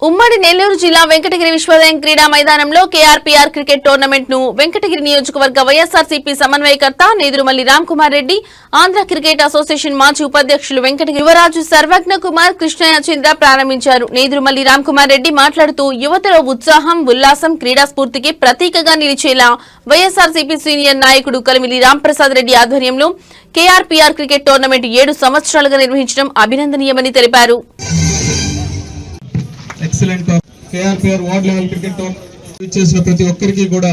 ఉమ్మడి నెల్లూరు జిల్లా వెంకటగిరి విశ్వోదయం క్రీడా మైదానంలో కేఆర్పీఆర్ క్రికెట్ టోర్నమెంట్ ను వెంకటగిరి నియోజకవర్గ వైఎస్ఆర్సీపీ సమన్వయకర్త నేదురుమల్లి రామ్ కుమార్ రెడ్డి, ఆంధ్ర క్రికెట్ అసోసియేషన్ మాజీ ఉపాధ్యక్షులు వెంకటగిరి యువరాజు సర్వజ్ఞ కుమార్ కృష్ణయ్య చంద్ర ప్రారంభించారు. నేదురుమల్లి రామ్ కుమార్ రెడ్డి మాట్లాడుతూ యువతలో ఉత్సాహం, ఉల్లాసం, క్రీడా స్ఫూర్తికి ప్రతీకగా నిలిచేలా వైఎస్ఆర్సీపీ సీనియర్ నాయకుడు కలిమిలి రాంప్రసాద్ రెడ్డి ఆధ్వర్యంలో కేఆర్పీఆర్ క్రికెట్ టోర్నమెంట్ 7 సంవత్సరాలుగా నిర్వహించడం అభినందనీయమని తెలిపారు. Excellent KRPR ward level cricket tournament చేసిన ప్రతి ఒక్కరికి కూడా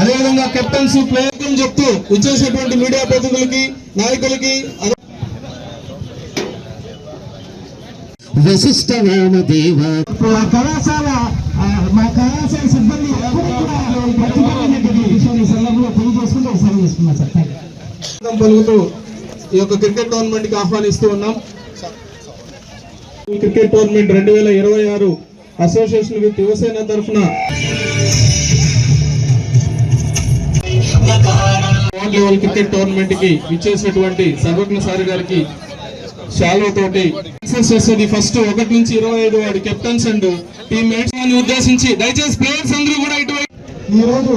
అదేవిధంగా కెప్టెన్స్ ప్లేయర్లు చెప్తూ వచ్చేసేటువంటి మీడియా ప్రతినిధులకి, నాయకులకి వశిష్ఠ నామదేవ కళాశాల మా కళాశాల సిబ్బంది పలుకుతూ ఈ యొక్క క్రికెట్ టోర్నమెంట్ కి ఆహ్వానిస్తూ ఉన్నాం. Cricket tournament 2026 association with Yuvasena తరఫున వరల్డ్ లెవెల్ క్రికెట్ టోర్నమెంట్ కి ఇచ్చేసినటువంటి సర్వజ్ఞ సార్ గారికి షాలో తోటి చేసేది ఫస్ట్ 1 నుంచి 25 వాడి కెప్టెన్స్ అండ్ టీమ్మేట్స్ అని ఉద్దేశించి దయచేసి ప్లేయర్స్ అందరూ కూడా ఇటువైపు ఈ రోజు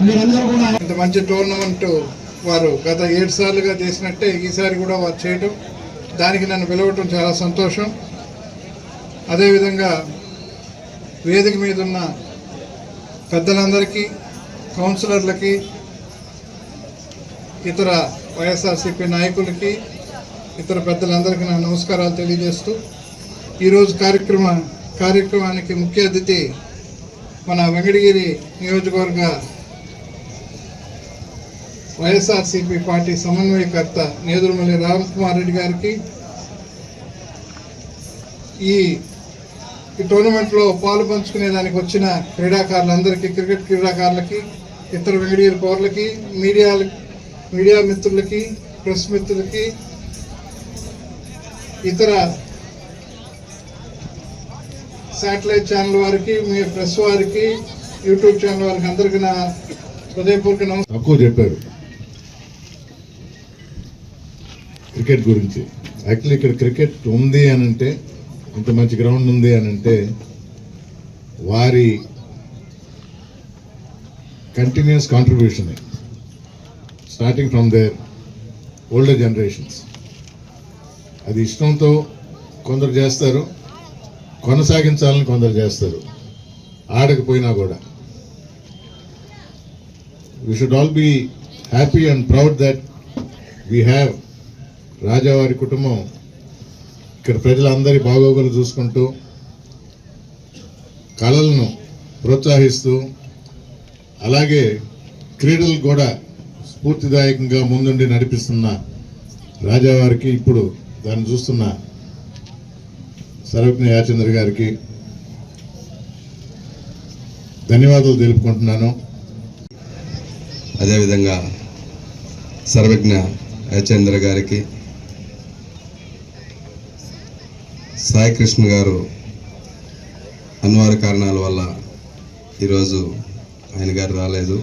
మీరందరూ కూడా ఇంత మంచి టోర్నమెంట్ వారు గత 7 సార్లుగా చేసినట్టే ఈసారి కూడా వారు చేయటం, దానికి నన్ను పిలవటం చాలా సంతోషం. అదేవిధంగా వేదిక మీద ఉన్న పెద్దలందరికీ, కౌన్సిలర్లకి, ఇతర వైఎస్ఆర్సీపీ నాయకులకి, ఇతర పెద్దలందరికీ నా నమస్కారాలు తెలియజేస్తూ ఈరోజు కార్యక్రమానికి ముఖ్య అతిథి మన వెంకటగిరి నియోజకవర్గ వైఎస్ఆర్సీపీ పార్టీ సమన్వయకర్త నేదురుమల్లి రామ్ కుమార్ రెడ్డి గారికి, ఈ టోర్నమెంట్లో పాలు పంచుకునే దానికి వచ్చిన క్రీడాకారులందరికీ, క్రికెట్ క్రీడాకారులకి, ఇతర వెంకటగిరి పౌరులకి, మీడియా మిత్రులకి, ప్రెస్ మిత్రులకి, ఇతర శాటిలైట్ ఛానల్ వారికి, మీ ప్రెస్ వారికి, యూట్యూబ్ ఛానల్ వారికి అందరికీ నా హృదయపూర్వక నమస్కారం. తక్కువ చెప్పారు క్రికెట్ గురించి. యాక్చువల్లీ ఇక్కడ క్రికెట్ ఉంది అని అంటే, ఇంత మంచి గ్రౌండ్ ఉంది అని అంటే వారి continuous contribution starting from their older generations. అది ఇష్టంతో కొందరు చేస్తారు, కొనసాగించాలని కొందరు చేస్తారు, ఆడకపోయినా కూడా. We should all be happy and proud that we have రాజావారి కుటుంబం ఇక్కడ ప్రజలందరి బాగోగులు చూసుకుంటూ, కళలను ప్రోత్సహిస్తూ, అలాగే క్రీడలు కూడా స్ఫూర్తిదాయకంగా ముందుండి నడిపిస్తున్న రాజావారికి, ఇప్పుడు దాన్ని చూస్తున్న సర్వజ్ఞ యాచంద్ర గారికి ధన్యవాదాలు తెలుపుకుంటున్నాను. అదేవిధంగా సర్వజ్ఞ యాచంద్ర గారికి, సాయి కృష్ణ గారు అనివార్య కారణాల వల్ల ఈరోజు ఆయన గారు రాలేదు.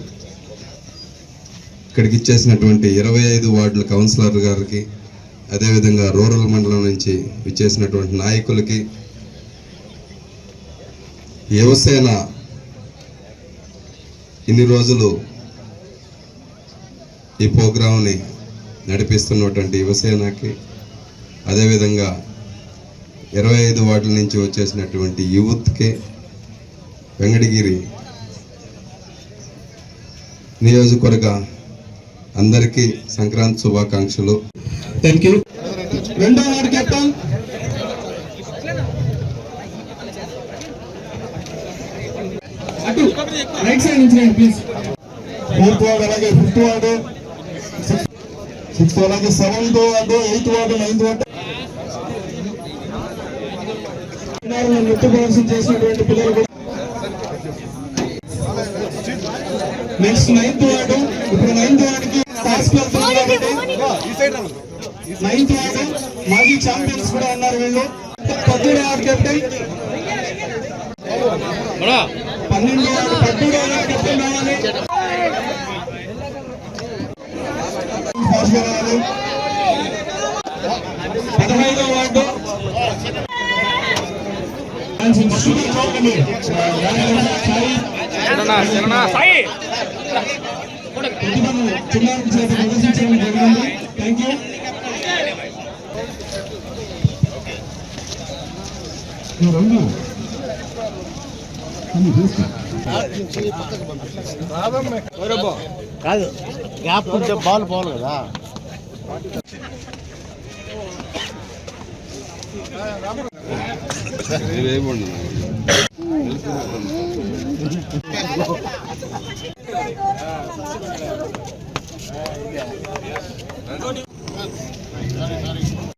ఇక్కడికి ఇచ్చేసినటువంటి 25 వార్డుల కౌన్సిలర్ గారికి, అదేవిధంగా రూరల్ మండలం నుంచి ఇచ్చేసినటువంటి నాయకులకి, యువసేన ఇన్ని రోజులు ఈ ప్రోగ్రాంని నడిపిస్తున్నటువంటి యువసేనకి, అదేవిధంగా 25 వార్డుల నుంచి వచ్చేసినటువంటి యూత్కి, వెంకటగిరి నియోజకవర్గ అందరికీ సంక్రాంతి శుభాకాంక్షలు. Thank you. రెండో వార్డు కెప్టెన్ అటు రైట్ సైడ్ నుంచి రండి ప్లీజ్. 4th వార్డు, అలాగే 5th వార్డు, 6th అలాగే 7th ward, 8th ward, 9th ward నృత్య ప్రదర్శన చేసినటువంటి పిల్లలు కూడా. Next 9th ward. ఇప్పుడు 9th వార్డుకి 9th వార్డు మాజీ ఛాంపియన్స్ కూడా ఉన్నారు వీళ్ళు. 13వ వార్డు కెప్టెన్ 12వ వార్డు 13వ వార్డు కెప్టెన్ రావాలి. ఫాస్ట్ గా రావాలి. 15వ వార్డు చిన్నారికి చేత ప్రదర్శించడం జరిగింది. Thank you. కాదు గ్యాప్ ఉంటే బాల్ పోవాలి కదా.